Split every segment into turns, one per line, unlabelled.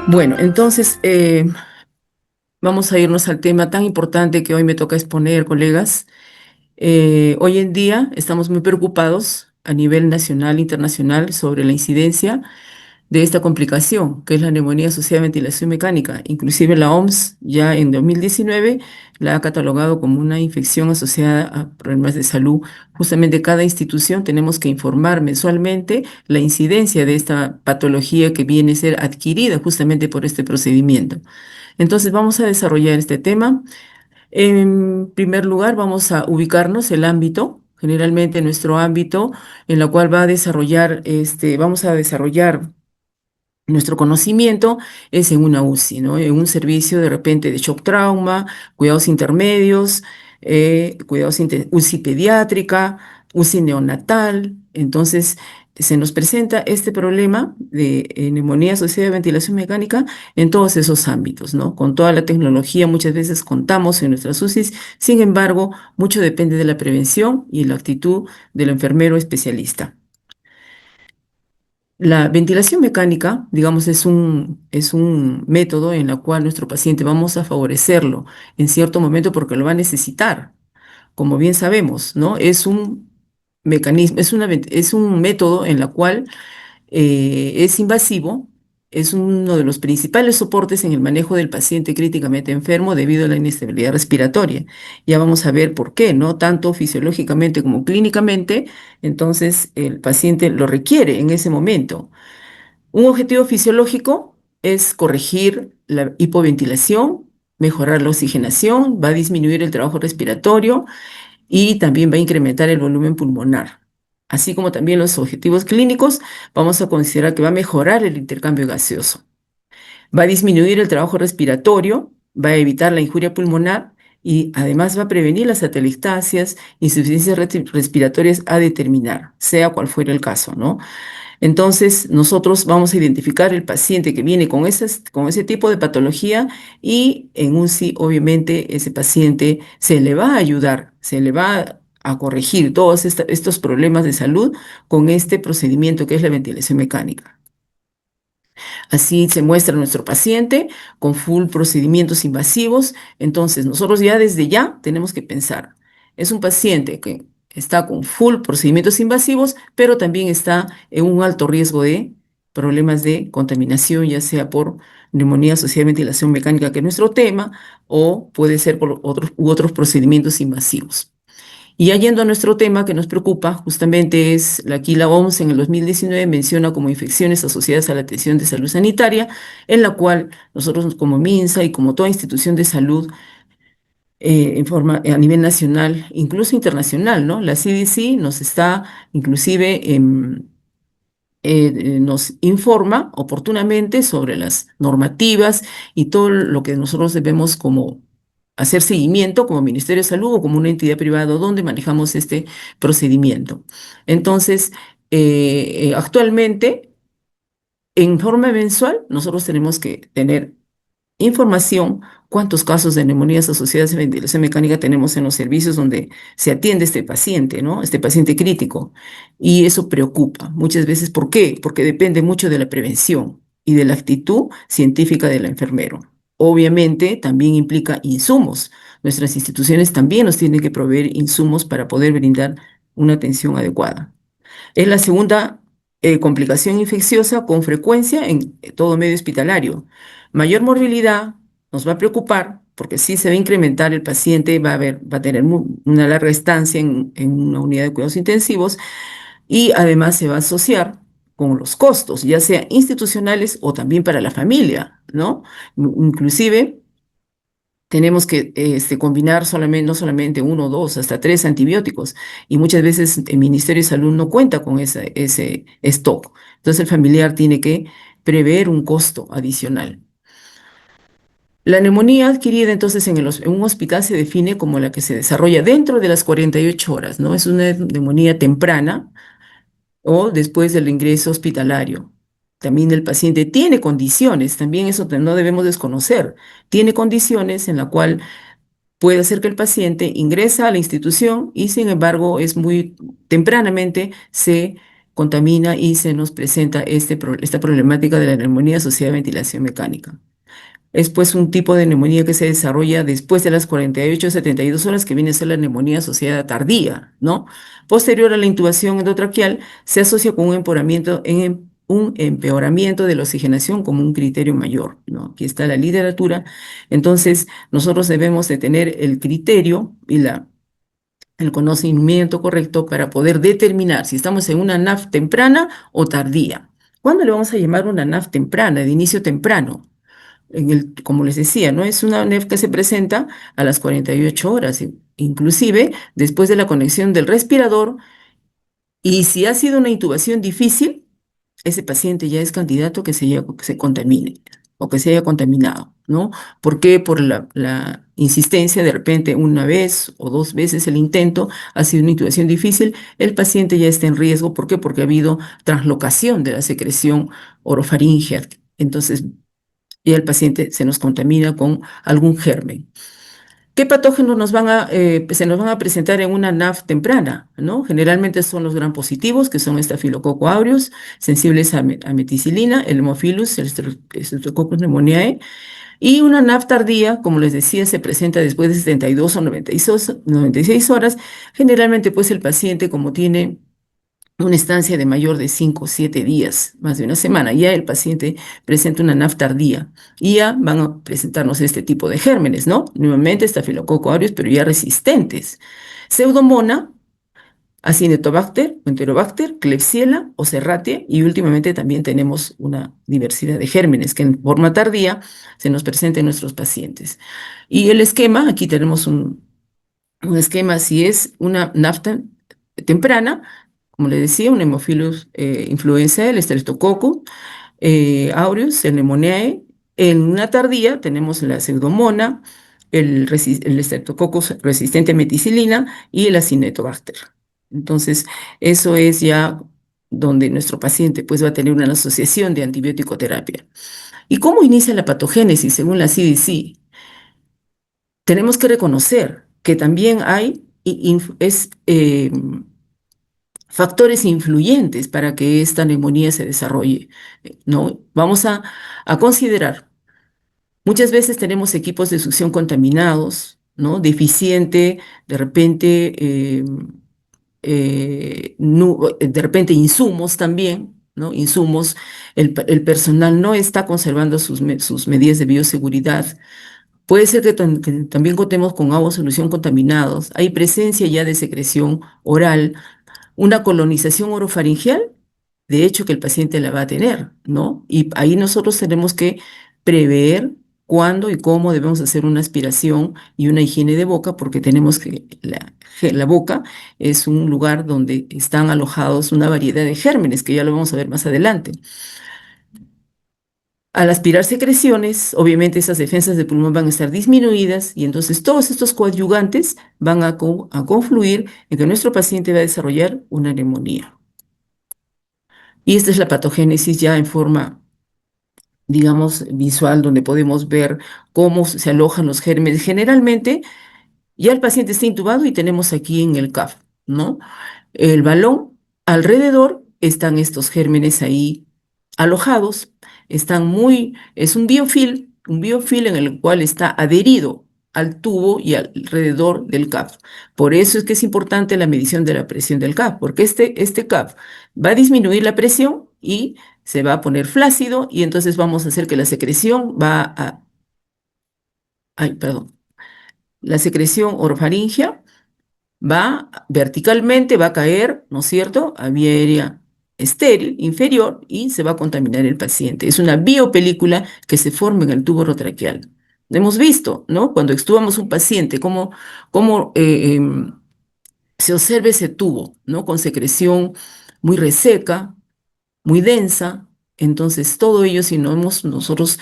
Bueno, entonces vamos a irnos al tema tan importante que hoy me toca exponer, colegas. Hoy en día estamos muy preocupados a nivel nacional e internacional sobre la incidencia de esta complicación, que es la neumonía asociada a ventilación mecánica. Inclusive la OMS ya en 2019 la ha catalogado como una infección asociada a problemas de salud. Justamente cada institución tenemos que informar mensualmente la incidencia de esta patología que viene a ser adquirida justamente por este procedimiento. Entonces vamos a desarrollar este tema. En primer lugar, vamos a ubicarnos el ámbito, generalmente nuestro ámbito en la cual va a desarrollar, vamos a desarrollar nuestro conocimiento es en una UCI, ¿no? En un servicio de repente de shock trauma, cuidados intermedios, UCI pediátrica, UCI neonatal. Entonces, se nos presenta este problema de neumonía asociada a ventilación mecánica en todos esos ámbitos, ¿no? Con toda la tecnología muchas veces contamos en nuestras UCIs, sin embargo, mucho depende de la prevención y la actitud del enfermero especialista. La ventilación mecánica, digamos, es un método en el cual nuestro paciente vamos a favorecerlo en cierto momento porque lo va a necesitar. Como bien sabemos, ¿no? Es un mecanismo, es un método en la cual es invasivo, es uno de los principales soportes en el manejo del paciente críticamente enfermo debido a la inestabilidad respiratoria. Ya vamos a ver por qué, ¿no? Tanto fisiológicamente como clínicamente, entonces el paciente lo requiere en ese momento. Un objetivo fisiológico es corregir la hipoventilación, mejorar la oxigenación, va a disminuir el trabajo respiratorio y también va a incrementar el volumen pulmonar. Así como también los objetivos clínicos, vamos a considerar que va a mejorar el intercambio gaseoso, va a disminuir el trabajo respiratorio, va a evitar la injuria pulmonar y además va a prevenir las atelectasias, insuficiencias respiratorias a determinar, sea cual fuera el caso, ¿no? Entonces, nosotros vamos a identificar el paciente que viene con ese tipo de patología y en UCI, obviamente, ese paciente se le va a ayudar, se le va a corregir todos estos problemas de salud con este procedimiento que es la ventilación mecánica. Así se muestra nuestro paciente con full procedimientos invasivos. Entonces, nosotros ya desde ya tenemos que pensar, es un paciente que está con full procedimientos invasivos, pero también está en un alto riesgo de problemas de contaminación, ya sea por neumonía asociada a ventilación mecánica, que es nuestro tema, o puede ser por otros procedimientos invasivos. Y ya yendo a nuestro tema que nos preocupa, justamente es, aquí la OMS en el 2019 menciona como infecciones asociadas a la atención de salud sanitaria, en la cual nosotros como MINSA y como toda institución de salud a nivel nacional, incluso internacional, ¿no? La CDC nos está inclusive nos informa oportunamente sobre las normativas y todo lo que nosotros debemos como hacer seguimiento como Ministerio de Salud o como una entidad privada donde manejamos este procedimiento. Entonces, actualmente, en forma mensual, nosotros tenemos que tener información, cuántos casos de neumonías asociadas a ventilación mecánica tenemos en los servicios donde se atiende este paciente, ¿no? Este paciente crítico. Y eso preocupa muchas veces. ¿Por qué? Porque depende mucho de la prevención y de la actitud científica del enfermero. Obviamente también implica insumos. Nuestras instituciones también nos tienen que proveer insumos para poder brindar una atención adecuada. Es la segunda complicación infecciosa con frecuencia en todo medio hospitalario. Mayor morbilidad nos va a preocupar porque sí se va a incrementar el paciente, va a tener una larga estancia en una unidad de cuidados intensivos y además se va a asociar con los costos, ya sea institucionales o también para la familia, ¿no? Inclusive tenemos que combinar solamente, no solamente uno, dos, hasta tres antibióticos. Y muchas veces el Ministerio de Salud no cuenta con ese stock. Entonces el familiar tiene que prever un costo adicional. La neumonía adquirida entonces en un hospital se define como la que se desarrolla dentro de las 48 horas, ¿no? Es una neumonía temprana o después del ingreso hospitalario. También el paciente tiene condiciones, también eso no debemos desconocer, tiene condiciones en la cual puede ser que el paciente ingresa a la institución y sin embargo es muy tempranamente se contamina y se nos presenta esta problemática de la neumonía asociada a ventilación mecánica. Es pues un tipo de neumonía que se desarrolla después de las 48 a 72 horas, que viene a ser la neumonía asociada tardía, ¿no? Posterior a la intubación endotraqueal, se asocia con un empeoramiento de la oxigenación como un criterio mayor, ¿no? Aquí está la literatura. Entonces, nosotros debemos de tener el criterio y el conocimiento correcto para poder determinar si estamos en una NAF temprana o tardía. ¿Cuándo le vamos a llamar una NAF temprana, de inicio temprano? Como les decía, ¿no? Es una NEF que se presenta a las 48 horas, inclusive después de la conexión del respirador, y si ha sido una intubación difícil, ese paciente ya es candidato que se contamine o que se haya contaminado, ¿no? ¿Por qué? Por la insistencia, de repente una vez o dos veces el intento ha sido una intubación difícil, el paciente ya está en riesgo. ¿Por qué? Porque ha habido translocación de la secreción orofaríngea. Entonces, y el paciente se nos contamina con algún germen. ¿Qué patógenos se nos van a presentar en una NAF temprana? ¿No? Generalmente son los gram positivos, que son Staphylococcus aureus, sensibles a meticilina, el Haemophilus, el Streptococcus pneumoniae, y una NAF tardía, como les decía, se presenta después de 72 o 96 horas. Generalmente, pues el paciente, como tiene una estancia de mayor de 5 o 7 días, más de una semana, ya el paciente presenta una NAF tardía y ya van a presentarnos este tipo de gérmenes, ¿no? Nuevamente Staphylococcus aureus, pero ya resistentes. Pseudomonas, Acinetobacter, Enterobacter, Klebsiella o Serratia, y últimamente también tenemos una diversidad de gérmenes que en forma tardía se nos presenta en nuestros pacientes. Y el esquema, aquí tenemos un esquema. Si es una nafta temprana, como le decía, un Haemophilus influenzae, el Streptococcus aureus, el Pneumoniae. En una tardía tenemos la Pseudomonas, el Streptococcus resistente a meticilina y el Acinetobacter. Entonces, eso es ya donde nuestro paciente pues va a tener una asociación de antibiótico terapia. ¿Y cómo inicia la patogénesis según la CDC? Tenemos que reconocer que también hay factores influyentes para que esta neumonía se desarrolle, ¿no? Vamos a considerar, muchas veces tenemos equipos de succión contaminados, ¿no? Deficiente, de repente, de repente insumos también, ¿no? Insumos, el personal no está conservando sus medidas de bioseguridad. Puede ser que también contemos con agua o solución contaminados. Hay presencia ya de secreción oral, una colonización orofaringeal, de hecho que el paciente la va a tener, ¿no? Y ahí nosotros tenemos que prever cuándo y cómo debemos hacer una aspiración y una higiene de boca, porque tenemos que la boca es un lugar donde están alojados una variedad de gérmenes, que ya lo vamos a ver más adelante. Al aspirar secreciones, obviamente esas defensas del pulmón van a estar disminuidas y entonces todos estos coadyuvantes van a confluir en que nuestro paciente va a desarrollar una neumonía. Y esta es la patogénesis ya en forma, digamos, visual, donde podemos ver cómo se alojan los gérmenes. Generalmente ya el paciente está intubado y tenemos aquí en el CAF, ¿no? El balón, alrededor están estos gérmenes ahí alojados, es un biofil en el cual está adherido al tubo y alrededor del CAF. Por eso es que es importante la medición de la presión del CAF, porque este CAF va a disminuir la presión y se va a poner flácido y entonces vamos a hacer que la secreción ay, perdón, la secreción orofaringea va verticalmente, va a caer, ¿no es cierto?, a vía aérea estéril, inferior, y se va a contaminar el paciente. Es una biopelícula que se forma en el tubo rotraqueal. Hemos visto, ¿no? Cuando extubamos un paciente, cómo se observa ese tubo, ¿no? Con secreción muy reseca, muy densa. Entonces, todo ello, si no hemos nosotros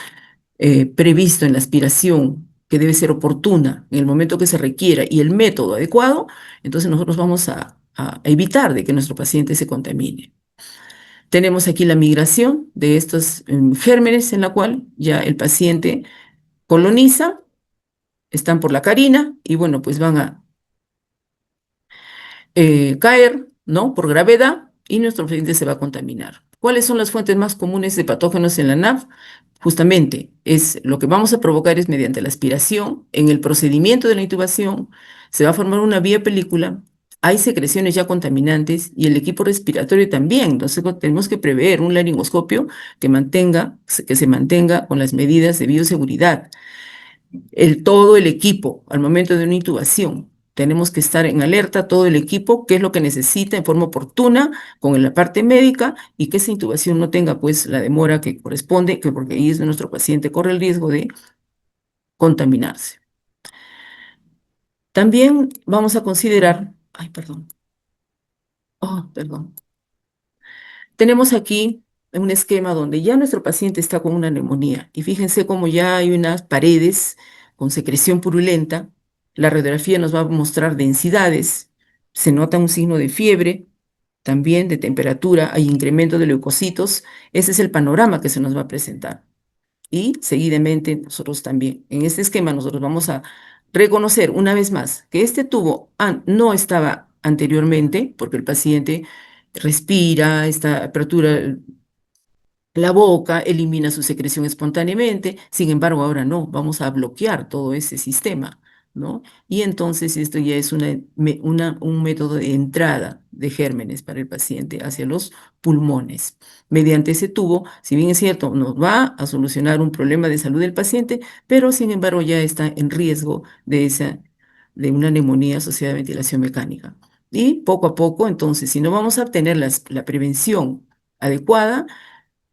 previsto en la aspiración, que debe ser oportuna en el momento que se requiera y el método adecuado, entonces nosotros vamos a evitar de que nuestro paciente se contamine. Tenemos aquí la migración de estos gérmenes en la cual ya el paciente coloniza, están por la carina y bueno, pues van a caer, ¿no? Por gravedad y nuestro paciente se va a contaminar. ¿Cuáles son las fuentes más comunes de patógenos en la NAV? Justamente, lo que vamos a provocar es mediante la aspiración, en el procedimiento de la intubación, se va a formar una vía película, hay secreciones ya contaminantes y el equipo respiratorio también. Entonces tenemos que prever un laringoscopio que se mantenga con las medidas de bioseguridad. Todo el equipo al momento de una intubación. Tenemos que estar en alerta, todo el equipo, qué es lo que necesita en forma oportuna con la parte médica y que esa intubación no tenga pues la demora que corresponde, que porque ahí es nuestro paciente corre el riesgo de contaminarse. También vamos a considerar, ay, perdón, oh, perdón. Tenemos aquí un esquema donde ya nuestro paciente está con una neumonía y fíjense cómo ya hay unas paredes con secreción purulenta. La radiografía nos va a mostrar densidades, se nota un signo de fiebre, también de temperatura, hay incremento de leucocitos. Ese es el panorama que se nos va a presentar. Y seguidamente nosotros también, en este esquema nosotros vamos a reconocer una vez más que este tubo no estaba anteriormente, porque el paciente respira, esta apertura la boca, elimina su secreción espontáneamente, sin embargo, ahora no, vamos a bloquear todo ese sistema, ¿no? Y entonces esto ya es un método de entrada de gérmenes para el paciente hacia los pulmones. Mediante ese tubo, si bien es cierto, nos va a solucionar un problema de salud del paciente, pero sin embargo ya está en riesgo de una neumonía asociada a ventilación mecánica. Y poco a poco, entonces, si no vamos a obtener la prevención adecuada,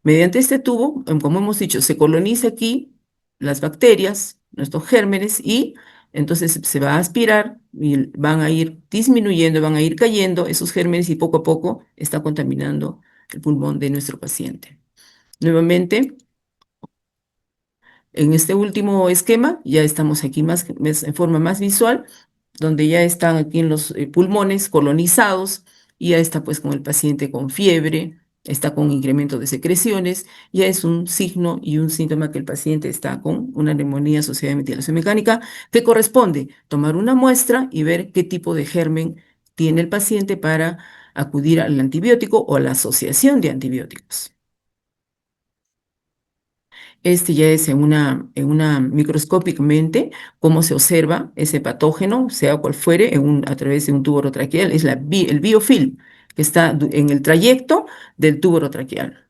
mediante este tubo, como hemos dicho, se coloniza aquí las bacterias, nuestros gérmenes, y entonces se va a aspirar y van a ir disminuyendo, van a ir cayendo esos gérmenes y poco a poco está contaminando el pulmón de nuestro paciente. Nuevamente, en este último esquema ya estamos aquí en forma más visual, donde ya están aquí en los pulmones colonizados y ya está pues con el paciente con fiebre, está con incremento de secreciones, ya es un signo y un síntoma que el paciente está con una neumonía asociada a ventilación mecánica, que corresponde tomar una muestra y ver qué tipo de germen tiene el paciente para acudir al antibiótico o a la asociación de antibióticos. Este ya es en una microscópicamente cómo se observa ese patógeno, sea cual fuere, a través de un tubo orotraqueal. Es el biofilm que está en el trayecto del tubo orotraqueal.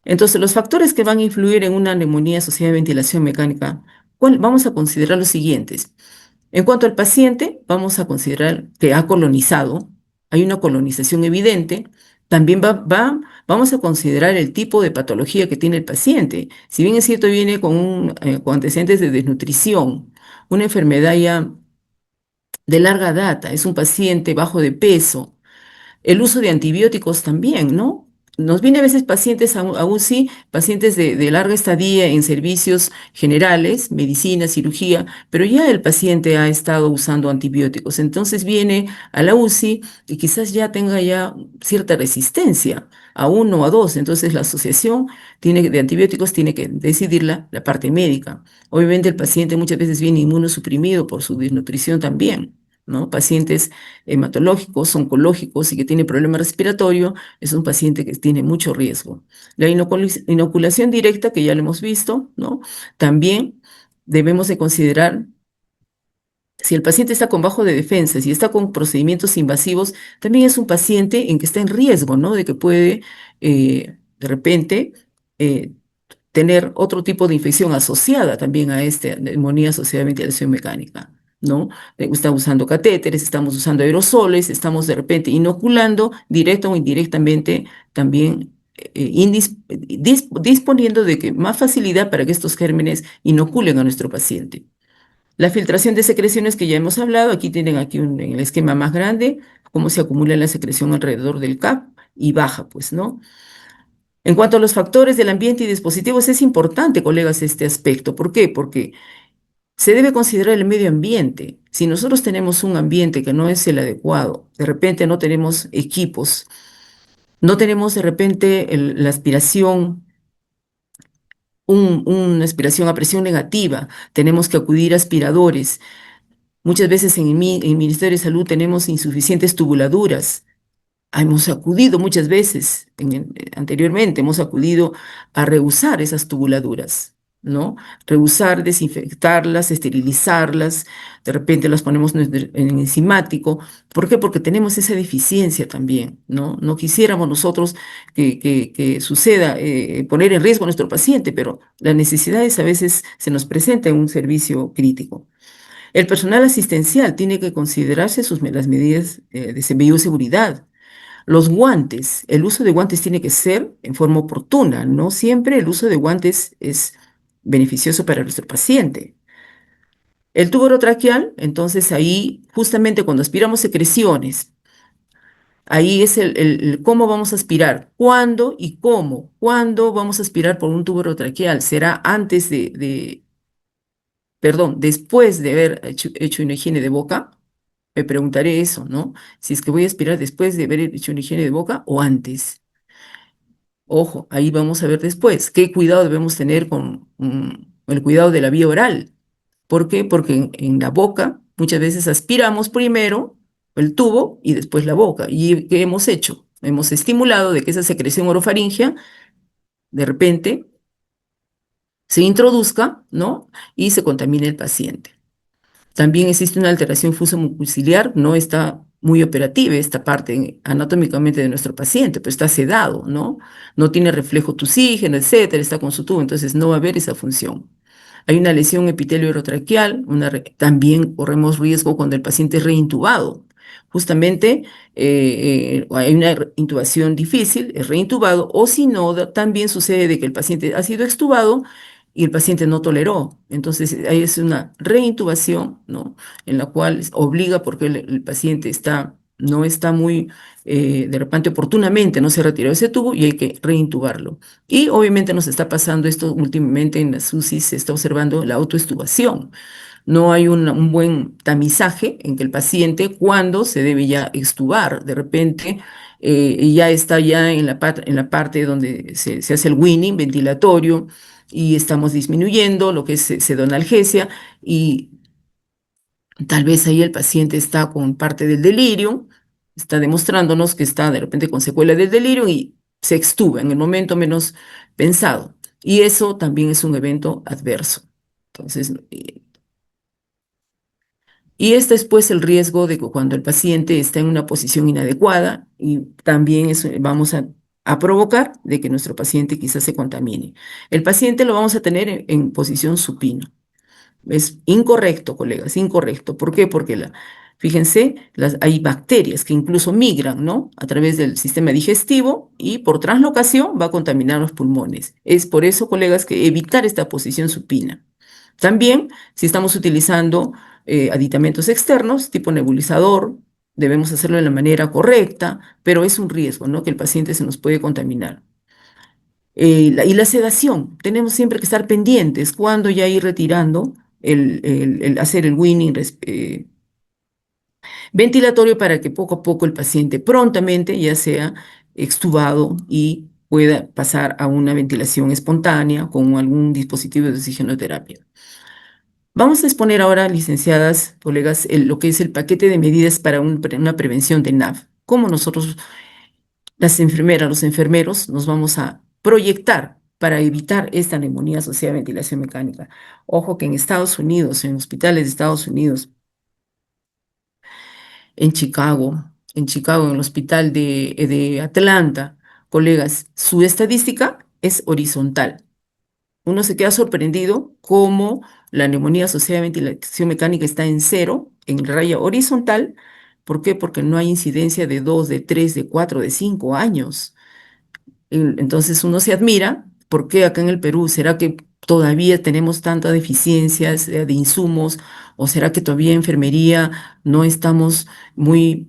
Entonces, los factores que van a influir en una neumonía asociada a ventilación mecánica, vamos a considerar los siguientes. En cuanto al paciente, vamos a considerar que ha colonizado, hay una colonización evidente. También vamos a considerar el tipo de patología que tiene el paciente. Si bien es cierto, viene con antecedentes de desnutrición, una enfermedad ya de larga data, es un paciente bajo de peso, el uso de antibióticos también, ¿no? Nos viene a veces pacientes, aún sí, pacientes de larga estadía en servicios generales, medicina, cirugía, pero ya el paciente ha estado usando antibióticos. Entonces viene a la UCI y quizás ya tenga ya cierta resistencia a uno o a dos. Entonces la asociación de antibióticos tiene que decidirla la parte médica. Obviamente el paciente muchas veces viene inmunosuprimido por su desnutrición también, ¿no? Pacientes hematológicos, oncológicos y que tiene problema respiratorio, es un paciente que tiene mucho riesgo. La inoculación directa, que ya lo hemos visto, ¿no? También debemos de considerar si el paciente está con bajo de defensa, si está con procedimientos invasivos, también es un paciente en que está en riesgo, ¿no? De que puede de repente eh, tener otro tipo de infección asociada también a esta neumonía asociada a ventilación mecánica, ¿no? Estamos usando catéteres, estamos usando aerosoles, estamos de repente inoculando directa o indirectamente también disponiendo de que más facilidad para que estos gérmenes inoculen a nuestro paciente. La filtración de secreciones que ya hemos hablado, aquí tienen en el esquema más grande, cómo se acumula la secreción alrededor del CAP y baja, pues, ¿no? En cuanto a los factores del ambiente y dispositivos, es importante, colegas, este aspecto. ¿Por qué? Porque se debe considerar el medio ambiente. Si nosotros tenemos un ambiente que no es el adecuado, de repente no tenemos equipos, no tenemos de repente la aspiración, una aspiración a presión negativa, tenemos que acudir a aspiradores. Muchas veces en el Ministerio de Salud tenemos insuficientes tubuladuras. hemos acudido muchas veces, anteriormente, hemos acudido a rehusar esas tubuladuras, ¿no? Rehusar, desinfectarlas, esterilizarlas, de repente las ponemos en enzimático. ¿Por qué? Porque tenemos esa deficiencia también, ¿no? No quisiéramos nosotros que suceda, poner en riesgo a nuestro paciente, pero las necesidades a veces se nos presentan en un servicio crítico. El personal asistencial tiene que considerarse las medidas de bioseguridad. Los guantes, el uso de guantes tiene que ser en forma oportuna. No siempre el uso de guantes es beneficioso para nuestro paciente. El tubo orotraqueal, entonces ahí justamente cuando aspiramos secreciones, ahí es el cómo vamos a aspirar, cuándo y cómo. ¿Cuándo vamos a aspirar por un tubo orotraqueal? ¿Será antes perdón, después de haber hecho una higiene de boca? Me preguntaré eso, ¿no? Si es que voy a aspirar después de haber hecho una higiene de boca o antes. Ojo, ahí vamos a ver después qué cuidado debemos tener con el cuidado de la vía oral. ¿Por qué? Porque en la boca muchas veces aspiramos primero el tubo y después la boca. ¿Y qué hemos hecho? Hemos estimulado de que esa secreción orofaringea de repente se introduzca, ¿no? Y se contamine el paciente. También existe una alteración fusomuciliar, no está muy operativa esta parte anatómicamente de nuestro paciente, pero está sedado, ¿no? No tiene reflejo tusígeno, etcétera, está con su tubo, entonces no va a haber esa función. Hay una lesión epitelio orotraqueal, también corremos riesgo cuando el paciente es reintubado. Justamente hay una intubación difícil, es reintubado, o si no, también sucede de que el paciente ha sido extubado y el paciente no toleró. Entonces, ahí es una reintubación, ¿no? En la cual obliga porque el paciente no está muy, de repente oportunamente no se retiró ese tubo y hay que reintubarlo. Y obviamente nos está pasando esto últimamente en las UCI, se está observando la autoextubación. No hay un buen tamizaje en que el paciente cuando se debe ya extubar. De repente ya está ya en la parte donde se hace el weaning ventilatorio y estamos disminuyendo lo que es sedonalgesia y tal vez ahí el paciente está con parte del delirio, está demostrándonos que está de repente con secuela del delirio y se extuba en el momento menos pensado. Y eso también es un evento adverso. Entonces, y este es pues el riesgo de que cuando el paciente está en una posición inadecuada y también vamos a provocar de que nuestro paciente quizás se contamine. El paciente lo vamos a tener en posición supino. Es incorrecto, colegas, incorrecto. ¿Por qué? Porque fíjense, hay bacterias que incluso migran, ¿no? A través del sistema digestivo y por translocación va a contaminar los pulmones. Es por eso, colegas, que evitar esta posición supina. También, si estamos utilizando aditamentos externos, tipo nebulizador, debemos hacerlo de la manera correcta, pero es un riesgo, ¿no? Que el paciente se nos puede contaminar. Y la sedación, tenemos siempre que estar pendientes cuando ya ir retirando, hacer el weaning ventilatorio para que poco a poco el paciente prontamente ya sea extubado y pueda pasar a una ventilación espontánea con algún dispositivo de oxigenoterapia. Vamos a exponer ahora, licenciadas, colegas, lo que es el paquete de medidas para una prevención de NAV. Cómo nosotros, las enfermeras, los enfermeros, nos vamos a proyectar para evitar esta neumonía asociada a ventilación mecánica. Ojo que en Estados Unidos, en hospitales de Estados Unidos, en el hospital de Atlanta, colegas, su estadística es horizontal. Uno se queda sorprendido cómo la neumonía asociada a ventilación mecánica está en cero, en raya horizontal. ¿Por qué? Porque no hay incidencia de 2, de 3, de 4, de 5 años. Entonces uno se admira, ¿por qué acá en el Perú? ¿Será que todavía tenemos tantas deficiencias de insumos? ¿O será que todavía en enfermería no estamos muy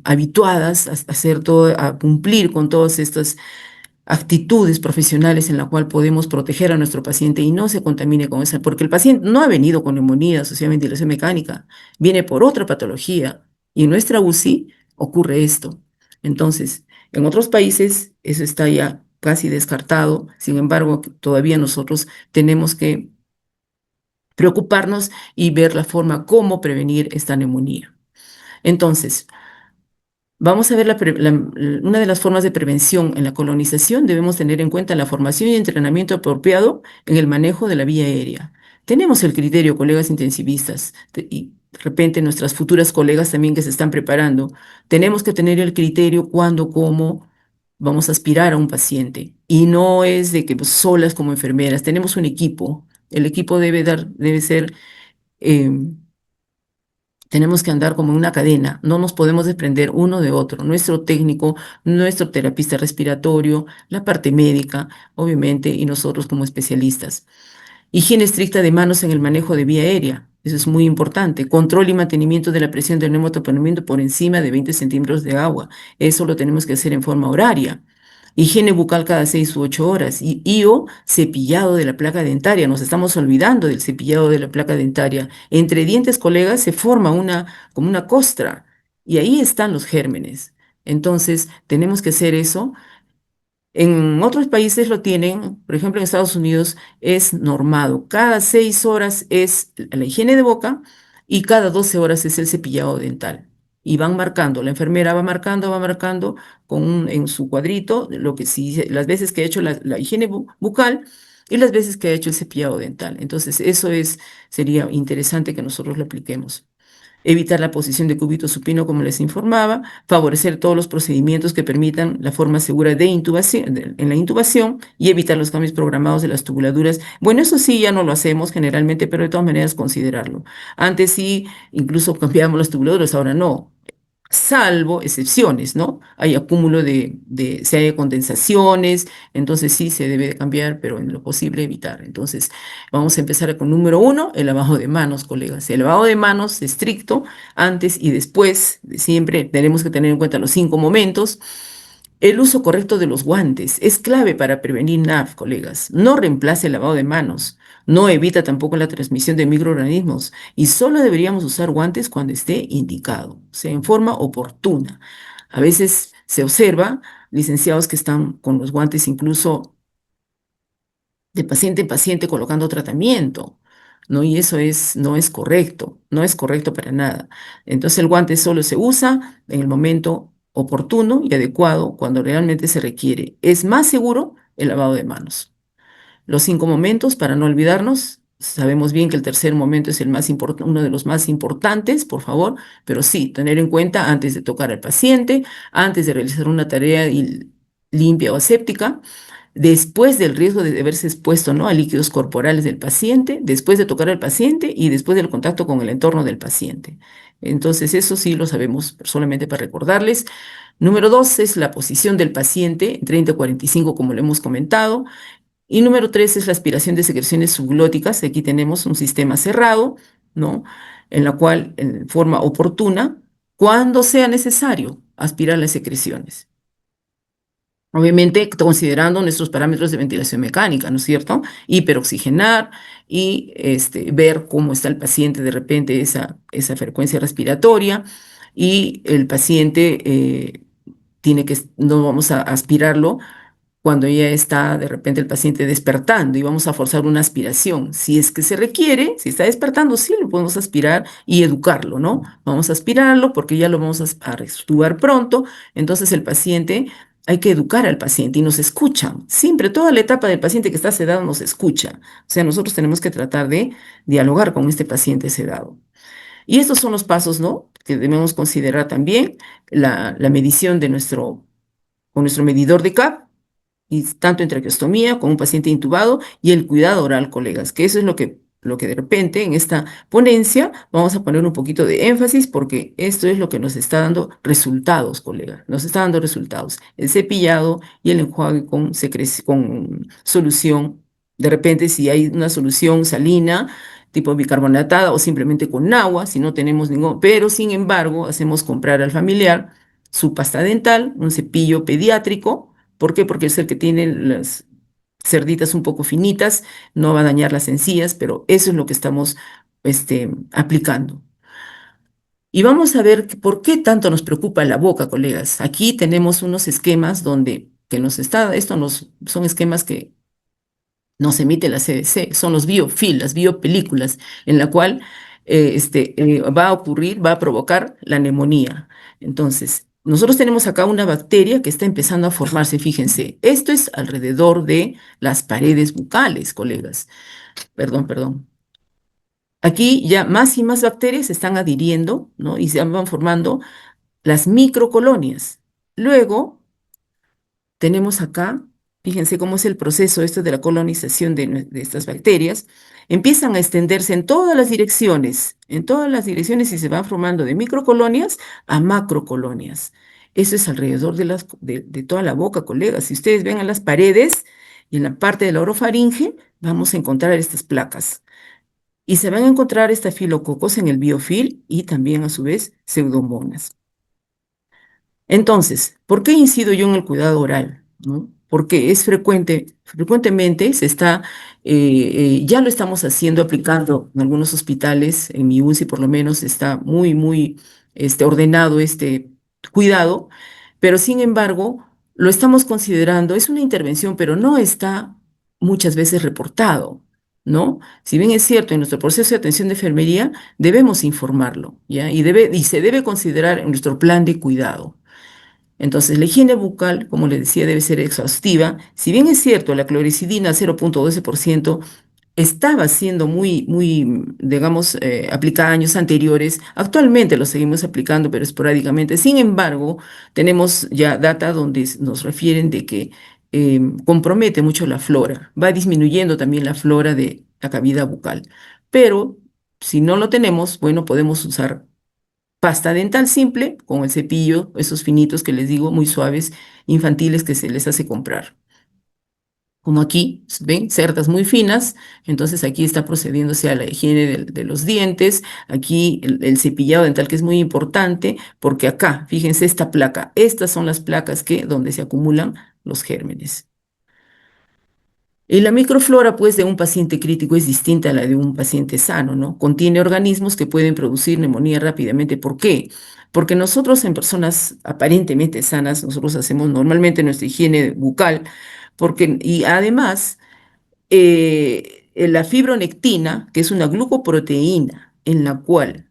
habituadas a hacer todo, a cumplir con todas estas actitudes profesionales en la cual podemos proteger a nuestro paciente y no se contamine con esa, porque el paciente no ha venido con neumonía asociada a ventilación mecánica, viene por otra patología y en nuestra UCI ocurre esto. Entonces, en otros países eso está ya casi descartado, sin embargo, todavía nosotros tenemos que preocuparnos y ver la forma cómo prevenir esta neumonía. Entonces, Vamos a ver una de las formas de prevención en la colonización. Debemos tener en cuenta la formación y entrenamiento apropiado en el manejo de la vía aérea. Tenemos el criterio, colegas intensivistas, y de repente nuestras futuras colegas también que se están preparando. Tenemos que tener el criterio cuándo, cómo vamos a aspirar a un paciente. Y no es de que pues, solas como enfermeras. Tenemos un equipo. El equipo debe ser em, tenemos que andar como en una cadena, no nos podemos desprender uno de otro, nuestro técnico, nuestro terapista respiratorio, la parte médica, obviamente, y nosotros como especialistas. Higiene estricta de manos en el manejo de vía aérea. Eso es muy importante. Control y mantenimiento de la presión del neumotaponamiento por encima de 20 centímetros de agua. Eso lo tenemos que hacer en forma horaria. Higiene bucal cada 6 u 8 horas. Y cepillado de la placa dentaria. Nos estamos olvidando del cepillado de la placa dentaria. Entre dientes, colegas, se forma como una costra. Y ahí están los gérmenes. Entonces, tenemos que hacer eso. En otros países lo tienen, por ejemplo en Estados Unidos es normado. Cada 6 horas es la higiene de boca y cada 12 horas es el cepillado dental. Y van marcando, la enfermera va marcando en su cuadrito lo que sí, las veces que ha hecho la higiene bucal y las veces que ha hecho el cepillado dental. Entonces, sería interesante que nosotros lo apliquemos. Evitar la posición de cúbito supino, como les informaba, favorecer todos los procedimientos que permitan la forma segura de intubación, en la intubación y evitar los cambios programados de las tubuladuras. Bueno, eso sí, ya no lo hacemos generalmente, pero de todas maneras considerarlo. Antes sí, incluso cambiábamos las tubuladuras, ahora no, salvo excepciones, ¿no? Hay acúmulo si hay condensaciones, entonces sí se debe de cambiar, pero en lo posible evitar. Entonces, vamos a empezar con número uno, el lavado de manos, colegas. El lavado de manos estricto, antes y después, siempre tenemos que tener en cuenta los 5 momentos. El uso correcto de los guantes es clave para prevenir NAF, colegas. No reemplace el lavado de manos, no evita tampoco la transmisión de microorganismos y solo deberíamos usar guantes cuando esté indicado, o sea, en forma oportuna. A veces se observa licenciados que están con los guantes incluso de paciente en paciente colocando tratamiento, ¿no? Y no es correcto, no es correcto para nada. Entonces el guante solo se usa en el momento oportuno y adecuado cuando realmente se requiere. Es más seguro el lavado de manos. Los 5 momentos, para no olvidarnos, sabemos bien que el tercer momento es uno de los más importantes, por favor, pero sí, tener en cuenta antes de tocar al paciente, antes de realizar una tarea limpia o aséptica, después del riesgo de haberse expuesto, ¿no?, a líquidos corporales del paciente, después de tocar al paciente y después del contacto con el entorno del paciente. Entonces, eso sí lo sabemos solamente para recordarles. Número dos es la posición del paciente, 30 a 45, como lo hemos comentado. Y número tres es la aspiración de secreciones subglóticas. Aquí tenemos un sistema cerrado, ¿no?, en la cual, en forma oportuna, cuando sea necesario, aspirar las secreciones. Obviamente, considerando nuestros parámetros de ventilación mecánica, ¿no es cierto? Hiperoxigenar y ver cómo está el paciente de repente, esa frecuencia respiratoria. Y el paciente no vamos a aspirarlo cuando ya está de repente el paciente despertando y vamos a forzar una aspiración. Si es que se requiere, si está despertando, sí lo podemos aspirar y educarlo, ¿no? Vamos a aspirarlo porque ya lo vamos a reactivar pronto. Entonces el paciente, hay que educar al paciente y nos escuchan. Siempre, toda la etapa del paciente que está sedado nos escucha. O sea, nosotros tenemos que tratar de dialogar con este paciente sedado. Y estos son los pasos, ¿no?, que debemos considerar también. La medición con nuestro medidor de CAP, y tanto en traqueostomía con un paciente intubado y el cuidado oral, colegas, que eso es lo que de repente en esta ponencia vamos a poner un poquito de énfasis porque esto es lo que nos está dando resultados, colegas, nos está dando resultados. El cepillado y el enjuague con solución, de repente si hay una solución salina, tipo bicarbonatada o simplemente con agua, si no tenemos ningún, pero sin embargo hacemos comprar al familiar su pasta dental, un cepillo pediátrico. ¿Por qué? Porque es el que tiene las cerditas un poco finitas, no va a dañar las encías, pero eso es lo que estamos aplicando. Y vamos a ver por qué tanto nos preocupa la boca, colegas. Aquí tenemos unos esquemas son esquemas que nos emite la CDC, son los biofilm, las biopelículas, en la cual va a provocar la neumonía. Entonces, nosotros tenemos acá una bacteria que está empezando a formarse, fíjense. Esto es alrededor de las paredes bucales, colegas. Perdón, perdón. Aquí ya más y más bacterias se están adhiriendo, ¿no? Y se van formando las microcolonias. Luego tenemos acá, fíjense cómo es el proceso esto de la colonización de estas bacterias, empiezan a extenderse en todas las direcciones y se van formando de microcolonias a macrocolonias. Eso es alrededor de toda la boca, colegas. Si ustedes ven en las paredes y en la parte de la orofaringe, vamos a encontrar estas placas. Y se van a encontrar estafilococos en el biofil y también a su vez pseudomonas. Entonces, ¿por qué incido yo en el cuidado oral? ¿No? Porque es frecuentemente se está, ya lo estamos haciendo, aplicando en algunos hospitales, en mi UNCI por lo menos está muy ordenado este cuidado, pero sin embargo lo estamos considerando, es una intervención, pero no está muchas veces reportado, ¿no? Si bien es cierto, en nuestro proceso de atención de enfermería debemos informarlo, ¿ya? Y se debe considerar en nuestro plan de cuidado. Entonces, la higiene bucal, como les decía, debe ser exhaustiva. Si bien es cierto, la clorexidina 0,12% estaba siendo digamos, aplicada años anteriores, actualmente lo seguimos aplicando, pero esporádicamente. Sin embargo, tenemos ya data donde nos refieren de que compromete mucho la flora, va disminuyendo también la flora de la cavidad bucal. Pero si no lo tenemos, bueno, podemos usar pasta dental simple con el cepillo, esos finitos que les digo, muy suaves, infantiles que se les hace comprar. Como aquí, ven, cerdas muy finas, entonces aquí está procediéndose a la higiene de los dientes, aquí el cepillado dental que es muy importante, porque acá, fíjense esta placa, estas son las placas donde se acumulan los gérmenes. Y la microflora, pues, de un paciente crítico es distinta a la de un paciente sano, ¿no? Contiene organismos que pueden producir neumonía rápidamente. ¿Por qué? Porque nosotros en personas aparentemente sanas, nosotros hacemos normalmente nuestra higiene bucal, y además la fibronectina, que es una glucoproteína en la cual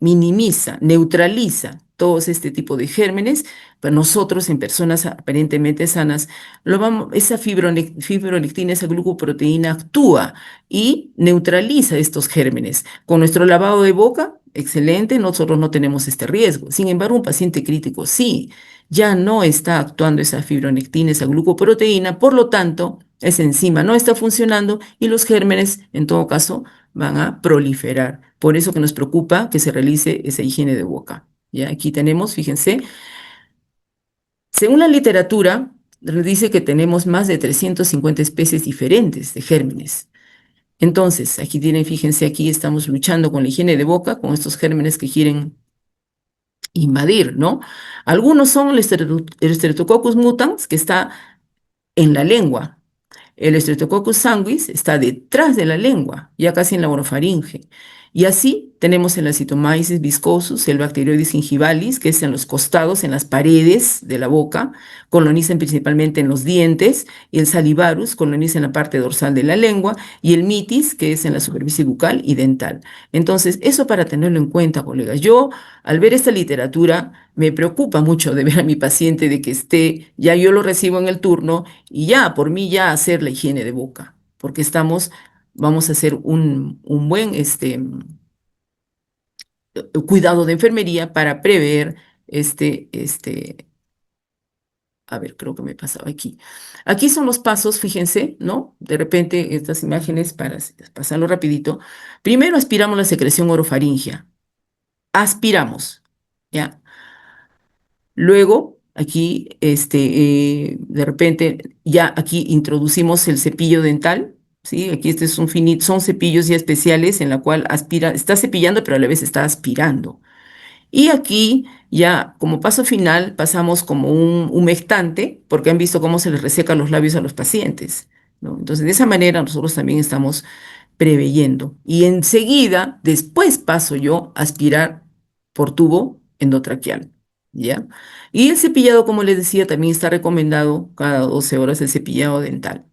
minimiza, neutraliza todos este tipo de gérmenes, para nosotros en personas aparentemente sanas, esa fibronectina, esa glucoproteína actúa y neutraliza estos gérmenes. Con nuestro lavado de boca, excelente, nosotros no tenemos este riesgo. Sin embargo, un paciente crítico sí, ya no está actuando esa fibronectina, esa glucoproteína, por lo tanto, esa enzima no está funcionando y los gérmenes, en todo caso, van a proliferar. Por eso que nos preocupa que se realice esa higiene de boca. Ya aquí tenemos, fíjense, según la literatura, dice que tenemos más de 350 especies diferentes de gérmenes. Entonces, aquí tienen, fíjense, aquí estamos luchando con la higiene de boca, con estos gérmenes que quieren invadir, ¿no? Algunos son el Streptococcus mutans, que está en la lengua. El Streptococcus sanguis está detrás de la lengua, ya casi en la orofaringe. Y así tenemos el Actinomyces viscosus, el Bacteroides gingivalis, que es en los costados, en las paredes de la boca, colonizan principalmente en los dientes, y el Salivarus coloniza en la parte dorsal de la lengua, y el Mitis, que es en la superficie bucal y dental. Entonces, eso para tenerlo en cuenta, colegas. Yo, al ver esta literatura, me preocupa mucho de ver a mi paciente de que esté, ya yo lo recibo en el turno, y ya, por mí, ya hacer la higiene de boca, porque vamos a hacer un buen cuidado de enfermería para prever a ver, creo que me pasaba aquí. Aquí son los pasos, fíjense, ¿no? De repente estas imágenes para pasarlo rapidito. Primero aspiramos la secreción orofaringea. Aspiramos, ¿ya? Luego, aquí, de repente, ya aquí introducimos el cepillo dental, ¿sí? Aquí este es son cepillos ya especiales en la cual está cepillando, pero a la vez está aspirando. Y aquí ya como paso final pasamos como un humectante, porque han visto cómo se les resecan los labios a los pacientes, ¿no? Entonces, de esa manera nosotros también estamos preveyendo. Y enseguida, después paso yo a aspirar por tubo endotraqueal, ¿ya? Y el cepillado, como les decía, también está recomendado cada 12 horas el cepillado dental.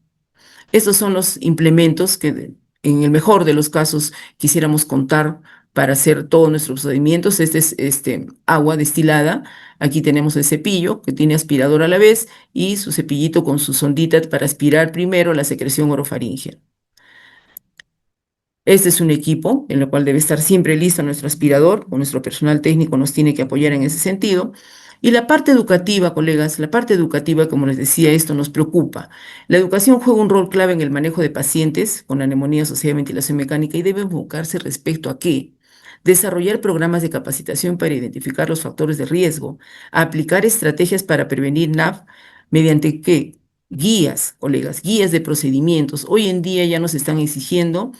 Estos son los implementos que en el mejor de los casos quisiéramos contar para hacer todos nuestros procedimientos. Este es agua destilada. Aquí tenemos el cepillo que tiene aspirador a la vez y su cepillito con su sondita para aspirar primero la secreción orofaríngea. Este es un equipo en el cual debe estar siempre listo nuestro aspirador, o nuestro personal técnico nos tiene que apoyar en ese sentido. Y la parte educativa, colegas, la parte educativa, como les decía, esto nos preocupa. La educación juega un rol clave en el manejo de pacientes con la neumonía asociada a ventilación mecánica y debe enfocarse respecto a qué. Desarrollar programas de capacitación para identificar los factores de riesgo, aplicar estrategias para prevenir NAV mediante qué guías, colegas, guías de procedimientos. Hoy en día ya nos están exigiendo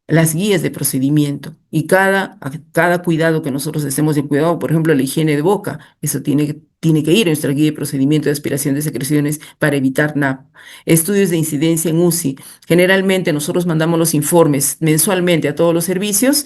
las guías de procedimiento y cada cuidado que nosotros estemos de cuidado, por ejemplo, la higiene de boca, eso tiene que ir en nuestra guía de procedimiento de aspiración de secreciones para evitar NAP. Estudios de incidencia en UCI. Generalmente nosotros mandamos los informes mensualmente a todos los servicios,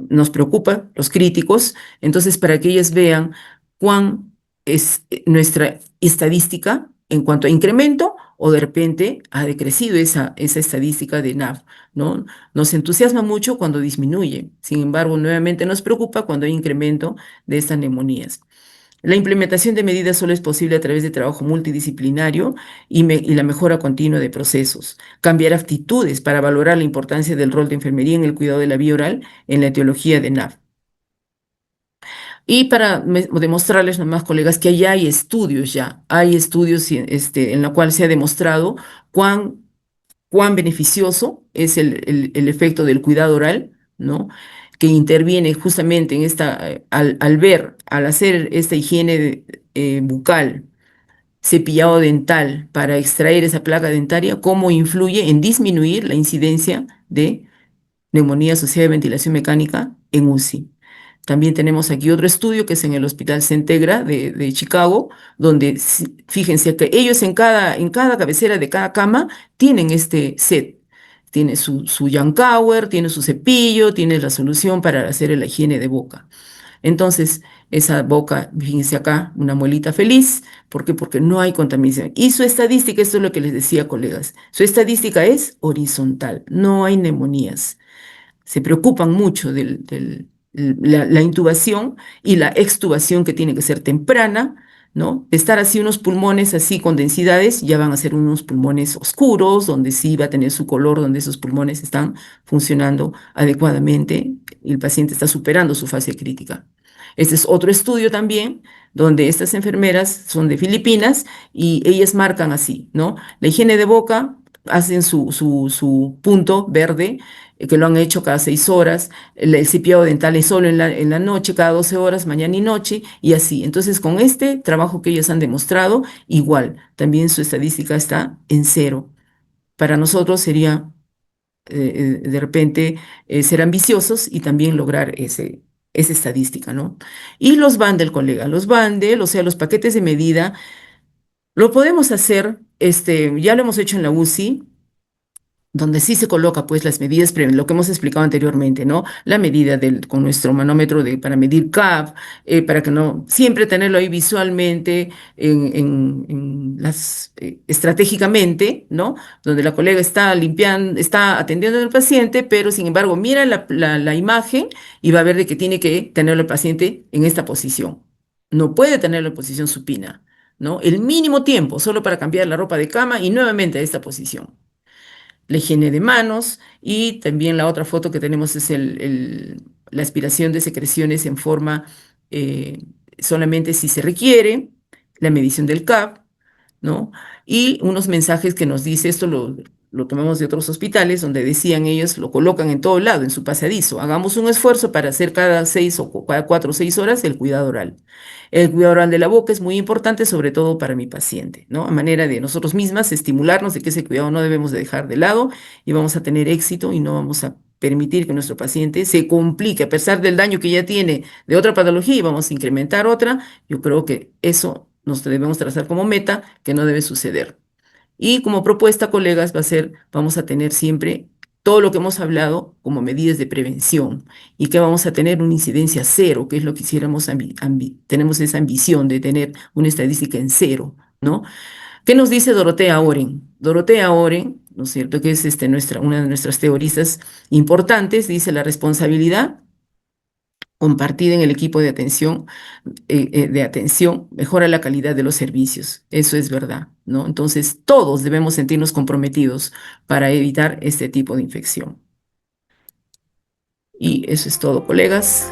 nos preocupa los críticos, entonces para que ellos vean cuán es nuestra estadística en cuanto a incremento o de repente ha decrecido esa estadística de NAV, ¿no? Nos entusiasma mucho cuando disminuye, sin embargo, nuevamente nos preocupa cuando hay incremento de estas neumonías. La implementación de medidas solo es posible a través de trabajo multidisciplinario y la mejora continua de procesos. Cambiar actitudes para valorar la importancia del rol de enfermería en el cuidado de la vía oral en la etiología de NAV. Y para demostrarles nomás, colegas, que ya hay estudios hay estudios en la cual se ha demostrado cuán beneficioso es el efecto del cuidado oral, ¿no? Que interviene justamente en al hacer esta higiene bucal, cepillado dental para extraer esa placa dentaria, cómo influye en disminuir la incidencia de neumonía asociada a ventilación mecánica en UCI. También tenemos aquí otro estudio que es en el Hospital Centegra de Chicago, donde fíjense que ellos en cada cabecera de cada cama tienen este set. Tiene su Yancower, tiene su cepillo, tiene la solución para hacer la higiene de boca. Entonces, esa boca, fíjense acá, una muelita feliz. ¿Por qué? Porque no hay contaminación. Y su estadística, esto es lo que les decía, colegas, su estadística es horizontal, no hay neumonías. Se preocupan mucho de la intubación y la extubación que tiene que ser temprana, ¿no? Estar así unos pulmones así con densidades, ya van a ser unos pulmones oscuros, donde sí va a tener su color, donde esos pulmones están funcionando adecuadamente y el paciente está superando su fase crítica. Este es otro estudio también, donde estas enfermeras son de Filipinas y ellas marcan así, ¿no? La higiene de boca, hacen su punto verde, que lo han hecho cada 6 horas, el cepillado dental es solo en la noche, cada 12 horas, mañana y noche, y así. Entonces, con este trabajo que ellos han demostrado, igual, también su estadística está en cero. Para nosotros sería, de repente, ser ambiciosos y también lograr esa estadística, ¿no? Y los bundle, colega, los bundle, o sea, los paquetes de medida, lo podemos hacer, ya lo hemos hecho en la UCI, donde sí se coloca pues las medidas, lo que hemos explicado anteriormente, ¿no? La medida con nuestro manómetro para medir CAP, para que no, siempre tenerlo ahí visualmente, estratégicamente, ¿no? Donde la colega está limpiando, está atendiendo al paciente, pero sin embargo mira la imagen y va a ver de que tiene que tenerlo el paciente en esta posición. No puede tenerlo en posición supina, ¿no? El mínimo tiempo solo para cambiar la ropa de cama y nuevamente a esta posición. La higiene de manos y también la otra foto que tenemos es la aspiración de secreciones en forma solamente si se requiere, la medición del CAP, ¿no? Y unos mensajes que nos dice, esto lo tomamos de otros hospitales, donde decían ellos, lo colocan en todo lado, en su pasadizo. Hagamos un esfuerzo para hacer cada 4 o 6 horas el cuidado oral. El cuidado oral de la boca es muy importante, sobre todo para mi paciente, ¿no? A manera de nosotros mismas estimularnos de que ese cuidado no debemos de dejar de lado y vamos a tener éxito y no vamos a permitir que nuestro paciente se complique a pesar del daño que ya tiene de otra patología y vamos a incrementar otra. Yo creo que eso nos debemos trazar como meta que no debe suceder. Y como propuesta, colegas, vamos a tener siempre todo lo que hemos hablado como medidas de prevención y que vamos a tener una incidencia cero, que es lo que quisiéramos, tenemos esa ambición de tener una estadística en cero, ¿no? ¿Qué nos dice Dorotea Oren? Dorotea Oren, ¿no es cierto?, que es una de nuestras teoristas importantes, dice la responsabilidad compartida en el equipo de atención, mejora la calidad de los servicios. Eso es verdad, ¿no? Entonces, todos debemos sentirnos comprometidos para evitar este tipo de infección. Y eso es todo, colegas.